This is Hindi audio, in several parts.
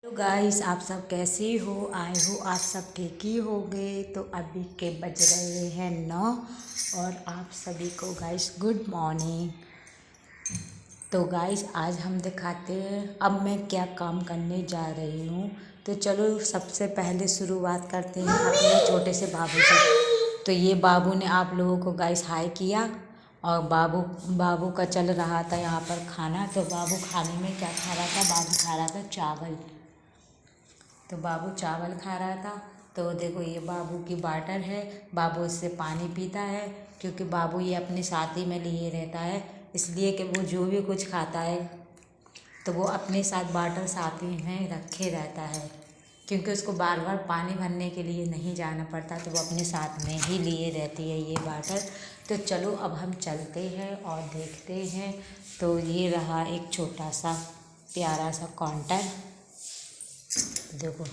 तो गाइस आप सब कैसे हो। आए हो आप सब ठीक ही होंगे। तो अभी के बज रहे हैं 9 और आप सभी को गाइस गुड मॉर्निंग। तो गाइस आज हम दिखाते हैं अब मैं क्या काम करने जा रही हूँ। तो चलो सबसे पहले शुरुआत करते हैं अपने छोटे से बाबू से। तो ये बाबू ने आप लोगों को गाइस हाय किया और बाबू बाबू का चल रहा था यहाँ पर खाना। तो बाबू खाने में क्या खा रहा था, बाबू खा रहा था चावल। तो बाबू चावल खा रहा था। तो देखो ये बाबू की बॉटल है, बाबू इससे पानी पीता है क्योंकि बाबू ये अपने साथी में लिए रहता है, इसलिए कि वो जो भी कुछ खाता है तो वो अपने साथ बॉटल साथी में रखे रहता है क्योंकि उसको बार बार पानी भरने के लिए नहीं जाना पड़ता, तो वो अपने साथ में ही लिए रहती है ये बॉटल। तो चलो अब हम चलते हैं और देखते हैं। तो ये रहा एक छोटा सा प्यारा सा काउंटर, देखो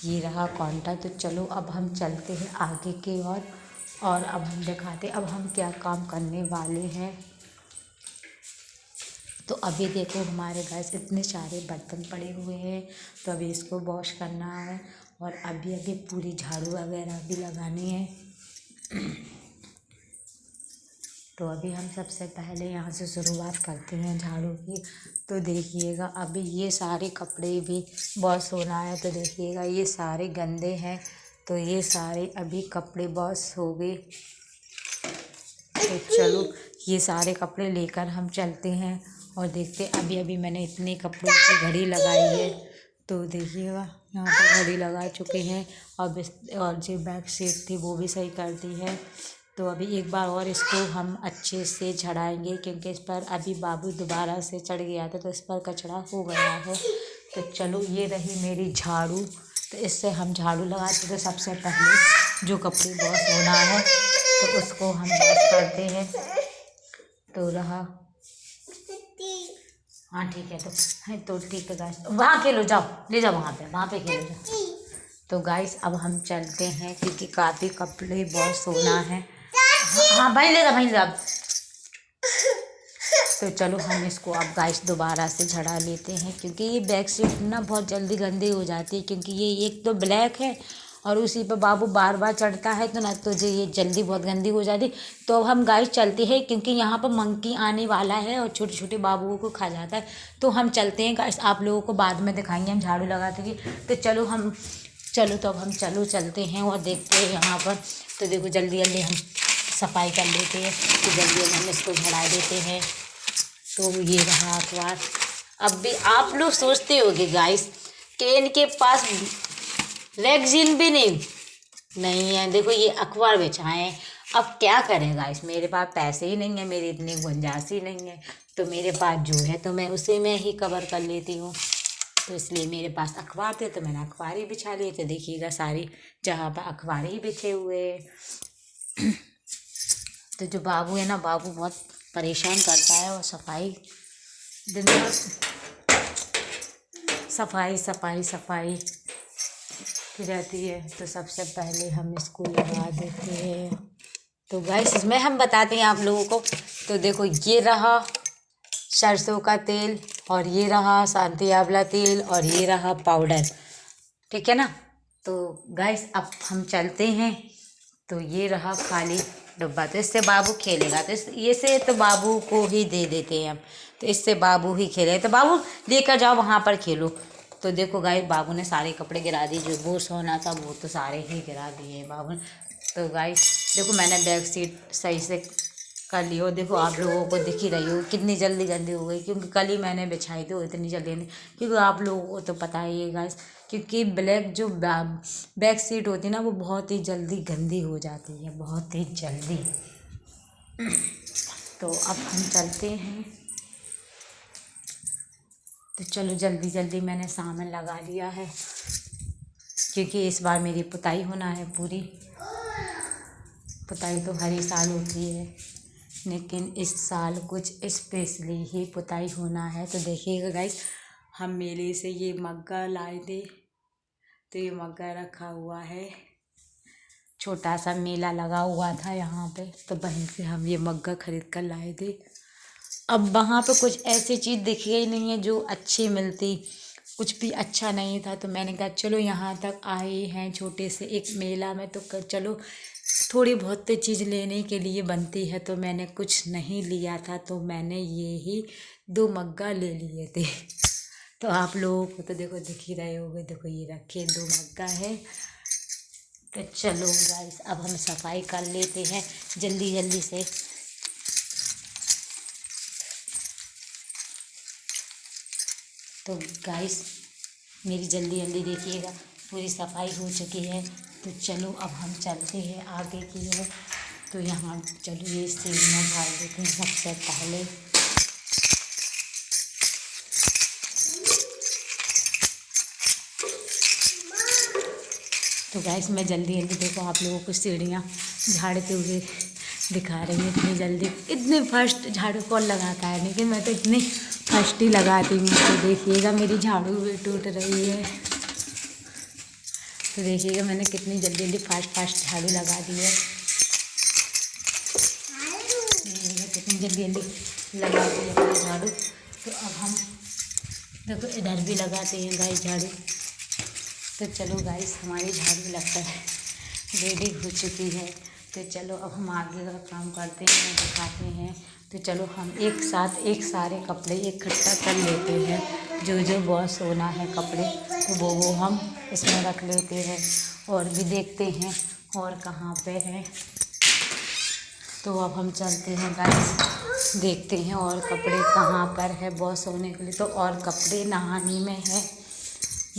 ये रहा काउंटर। तो चलो अब हम चलते हैं आगे की ओर और अब हम दिखाते अब हम क्या काम करने वाले हैं। तो अभी देखो हमारे घर इतने सारे बर्तन पड़े हुए हैं, तो अभी इसको वॉश करना है और अभी अभी पूरी झाड़ू वगैरह भी लगानी है। तो अभी हम सबसे पहले यहाँ से शुरुआत करते हैं झाड़ू की। तो देखिएगा अभी ये सारे कपड़े भी वॉश होना है। तो देखिएगा ये सारे गंदे हैं, तो ये सारे अभी कपड़े वॉश हो गए। तो चलो ये सारे कपड़े लेकर हम चलते हैं और देखते। अभी अभी मैंने इतने कपड़ों की घड़ी लगाई है, तो देखिएगा यहाँ पर घड़ी लगा चुके हैं और जो बैक सीट थी वो भी सही कर दी है। तो अभी एक बार और इसको हम अच्छे से झड़ाएंगे क्योंकि इस पर अभी बाबू दोबारा से चढ़ गया था, तो इस पर कचरा हो गया है। तो चलो ये रही मेरी झाड़ू, तो इससे हम झाड़ू लगाते। तो सबसे पहले जो कपड़े वॉश होना है तो उसको हम वॉश करते हैं। तो रहा, हाँ ठीक है। तो ठीक है गाइस, वहाँ खेलो जाओ, ले जाओ वहाँ पे खेलो जाओ। तो गाइस अब हम चलते हैं क्योंकि काफ़ी कपड़े वॉश होना है। हाँ भाई ले जा। तो चलो हम इसको अब गाइस दोबारा से झड़ा लेते हैं क्योंकि ये बैक सीट ना बहुत जल्दी गंदी हो जाती है क्योंकि ये एक तो ब्लैक है और उसी पर बाबू बार बार चढ़ता है, तो ना तो ये जल्दी बहुत गंदी हो जाती। तो अब हम गाइस चलते हैं क्योंकि यहाँ पर मंकी आने वाला है और छोटे छोटे बाबुओं को खा जाता है। तो हम चलते हैं गाइस, आप लोगों को बाद में दिखाएंगे हम झाड़ू लगाते हुए। तो चलो तो अब हम चलते हैं और देखते हैं यहाँ पर। तो देखो जल्दी जल्दी हम सफाई कर लेते हैं, तो जल्दी जल्दी हम इसको झड़ा देते हैं। तो ये रहा अखबार। अब भी आप लोग सोचते होंगे गाइस कि इनके पास वैक्सीन भी नहीं है। देखो ये अखबार बिछाए हैं, अब क्या करें गाइस, मेरे पास पैसे ही नहीं है, मेरी इतनी गुंजाइश ही नहीं है। तो मेरे पास जो है तो मैं उसे में ही कवर कर लेती हूँ। तो इसलिए मेरे पास अखबार थे तो मैंने अखबार ही बिछा लिए। तो देखिएगा सारी जहाँ पर अखबार ही बिछे हुए। तो जो बाबू है ना, बाबू बहुत परेशान करता है और सफाई दिन भर सफाई की रहती है। तो सबसे पहले हम इसको लगा देते हैं। तो गाइस इसमें हम बताते हैं आप लोगों को। तो देखो ये रहा सरसों का तेल और ये रहा शांति आंवला तेल और ये रहा पाउडर, ठीक है ना। तो गाइस अब हम चलते हैं। तो ये रहा खाली डब्बा, तो इससे बाबू खेलेगा। तो ये से तो बाबू को ही दे देते हैं हम, तो इससे बाबू ही खेले। तो बाबू लेकर जाओ वहाँ पर खेलो। तो देखो गाइस बाबू ने सारे कपड़े गिरा दिए, जो वो सोना था वो तो सारे ही गिरा दिए बाबू ने। तो गाइस देखो मैंने बैक सीट सही से कर ली, और देखो आप लोगों को दिख ही रही हो कितनी जल्दी गंदी हो गई क्योंकि कल ही मैंने बिछाई थी, इतनी जल्दी नहीं। क्योंकि आप लोगों को तो पता ही है गाइस, क्योंकि ब्लैक जो बैक सीट होती है ना वो बहुत ही जल्दी गंदी हो जाती है, बहुत ही जल्दी। तो अब हम चलते हैं। तो चलो जल्दी जल्दी मैंने सामान लगा लिया है क्योंकि इस बार मेरी पुताई होना है पूरी। पुताई तो हर ही साल होती है लेकिन इस साल कुछ स्पेशली ही पुताई होना है। तो देखिएगा गाइस हम मेले से ये मग्गा लाए थे, तो ये मग्गा रखा हुआ है। छोटा सा मेला लगा हुआ था यहाँ पे, तो वहीं से हम ये मग्गा खरीद कर लाए थे। अब वहाँ पे कुछ ऐसी चीज़ दिखी ही नहीं है जो अच्छी मिलती, कुछ भी अच्छा नहीं था। तो मैंने कहा चलो यहाँ तक आए हैं छोटे से एक मेला में, तो चलो थोड़ी बहुत तो चीज़ लेने के लिए बनती है। तो मैंने कुछ नहीं लिया था, तो मैंने ये ही 2 मग्गा ले लिए थे। तो आप लोगों को तो देखो दिख ही रहे होंगे, देखो ये रखे 2 मग्गा है। तो चलो गाइस अब हम सफाई कर लेते हैं जल्दी जल्दी से। तो गाइस मेरी जल्दी जल्दी देखिएगा पूरी सफाई हो चुकी है। तो चलो अब हम चलते हैं आगे की ओर। तो यहाँ चलो ये सीढ़ियाँ झाड़ देते हैं सबसे पहले। तो गाइस मैं जल्दी जल्दी देखो आप लोगों को सीढ़ियाँ झाड़ते हुए दिखा रही हूँ। इतनी जल्दी इतने फर्स्ट झाड़ू कौन लगाता है, लेकिन मैं तो इतनी फर्स्ट ही लगाती हूँ। तो देखिएगा मेरी झाड़ू भी टूट रही है। तो देखिएगा मैंने कितनी जल्दी जल्दी फास्ट झाड़ू लगा दी है। कितनी जल्दी जल्दी लगा दी है अपनी झाड़ू। तो अब हम देखो इधर भी लगाते हैं गाइस झाड़ू। तो चलो गाइस हमारी झाड़ू लगकर रेडी हो चुकी है। तो चलो अब हम आगे का काम करते हैं, दिखाते हैं। तो चलो हम एक साथ एक सारे कपड़े इकट्ठा कर लेते हैं। जो जो वॉश होना है कपड़े तो वो हम इसमें रख लेते हैं और भी देखते हैं और कहाँ पे है। तो अब हम चलते हैं गाइस, देखते हैं और कपड़े कहाँ पर है वॉश होने के लिए। तो और कपड़े नहाने में है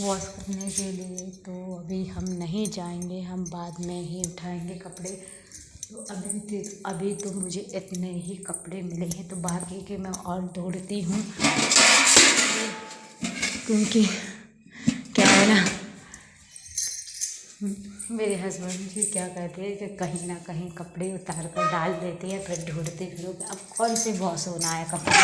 वॉश करने के लिए। तो अभी हम नहीं जाएंगे, हम बाद में ही उठाएंगे कपड़े। तो अभी तो मुझे इतने ही कपड़े मिले हैं, तो बाकी के मैं और दौड़ती हूँ, क्योंकि क्या है ना मेरे हस्बैंड जी क्या कहते हैं कि कहीं ना कहीं कपड़े उतार कर डाल देते हैं, फिर ढूंढते फिरोगे अब कौन से वॉश होना है कपड़े।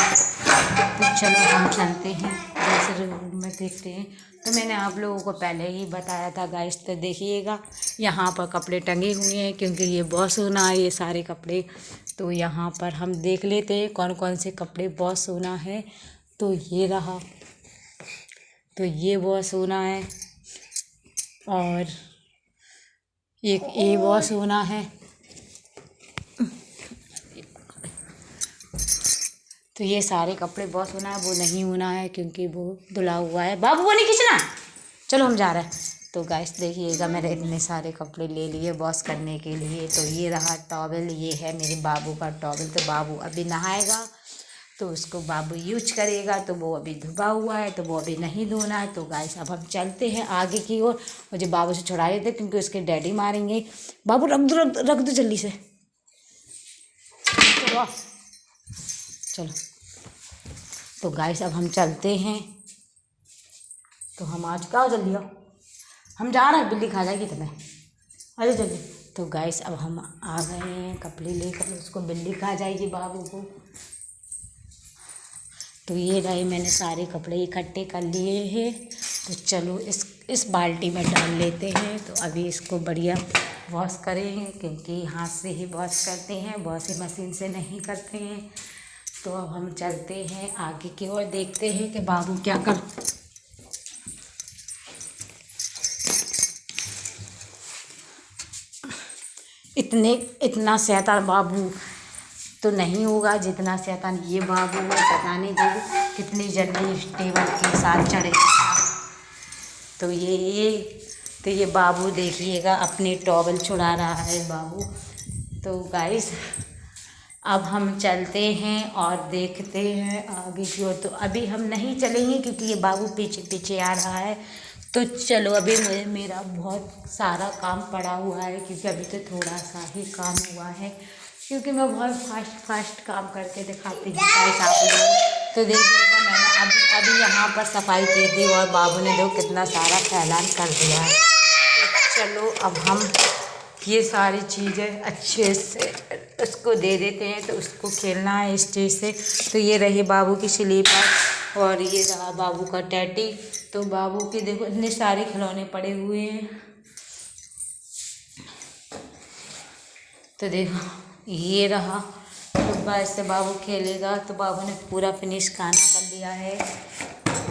तो चलो हम चलते हैं दूसरे रूम में देखते हैं। तो मैंने आप लोगों को पहले ही बताया था गाइस। तो देखिएगा यहाँ पर कपड़े टंगे हुए हैं, क्योंकि ये वॉश होना है ये सारे कपड़े। तो यहाँ पर हम देख लेते हैं कौन कौन से कपड़े वॉश होना है। तो ये रहा, तो ये वॉश होना है और एक ये वॉश होना है। तो ये सारे कपड़े वॉश होना है, वो नहीं होना है क्योंकि वो धुला हुआ है। बाबू वो नहीं खींचना, चलो हम जा रहे हैं। तो गाइस देखिएगा मैंने इतने सारे कपड़े ले लिए वॉश करने के लिए। तो ये रहा टॉवल, ये है मेरे बाबू का टॉवल। तो बाबू अभी नहाएगा तो उसको बाबू यूज करेगा। तो वो अभी धुबा हुआ है तो वो अभी नहीं धोना है। तो गाइस अब हम चलते हैं आगे की ओर। मुझे बाबू से छुड़ा लेते क्योंकि उसके डैडी मारेंगे। बाबू रख दो जल्दी से, चलो। तो गाइस अब हम चलते हैं। तो हम आज का जल्दी आओ, हम जा रहे हैं, बिल्ली खा जाएगी तुम्हें, अरे जल्दी। तो गाइस अब हम आ गए हैं कपड़े लेकर, उसको बिल्ली खा जाएगी बाबू को। तो ये रहे मैंने सारे कपड़े इकट्ठे कर लिए हैं। तो चलो इस बाल्टी में डाल लेते हैं। तो अभी इसको बढ़िया वॉश करेंगे, क्योंकि हाथ से ही वॉश करते हैं, वॉशिंग मशीन से नहीं करते हैं। तो अब हम चलते हैं आगे की ओर, देखते हैं कि बाबू क्या कर। इतना शैतान बाबू तो नहीं होगा जितना शैतान ये बाबू है। पता नहीं देखो कितनी जल्दी इस टेबल के साथ चढ़ेगा। तो ये बाबू देखिएगा अपनी टॉवल छुड़ा रहा है बाबू। तो गाइस अब हम चलते हैं और देखते हैं आगे की ओर। तो अभी हम नहीं चलेंगे क्योंकि ये बाबू पीछे पीछे आ रहा है। तो चलो अभी मेरा बहुत सारा काम पड़ा हुआ है, क्योंकि अभी तो थोड़ा सा ही काम हुआ है, क्योंकि मैं बहुत फास्ट काम करके दिखाती हूँ गाइस आप लोग। तो देखिएगा मैंने अभी यहाँ पर सफाई की थी और बाबू ने देखो कितना सारा फैलान कर दिया है। तो चलो अब हम ये सारी चीज़ें अच्छे से उसको दे देते हैं। तो उसको खेलना है इस चीज़ से। तो ये रही बाबू की स्लीपर और ये रहा बाबू का टैटी। तो बाबू के देखो इतने सारे खिलौने पड़े हुए हैं। तो देखो ये रहा, तो बस से बाबू खेलेगा। तो बाबू ने पूरा फिनिश खाना कर लिया है।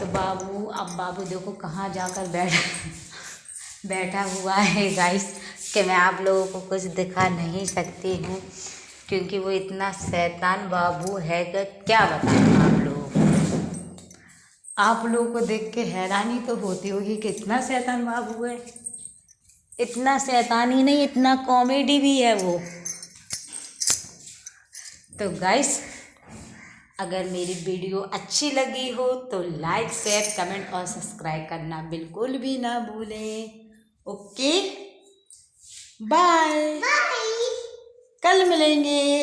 तो बाबू, अब बाबू देखो कहाँ जाकर बैठा हुआ है गाइस, कि मैं आप लोगों को कुछ दिखा नहीं सकती हूँ, क्योंकि वो इतना शैतान बाबू है कि क्या बताऊँ आप लोगों को देख के हैरानी तो होती होगी कि इतना शैतान बाबू है। इतना शैतान ही नहीं, इतना कॉमेडी भी है वो। तो गाइस, अगर मेरी वीडियो अच्छी लगी हो तो लाइक, शेयर, कमेंट और सब्सक्राइब करना बिल्कुल भी ना भूलें। ओके, बाय, कल मिलेंगे।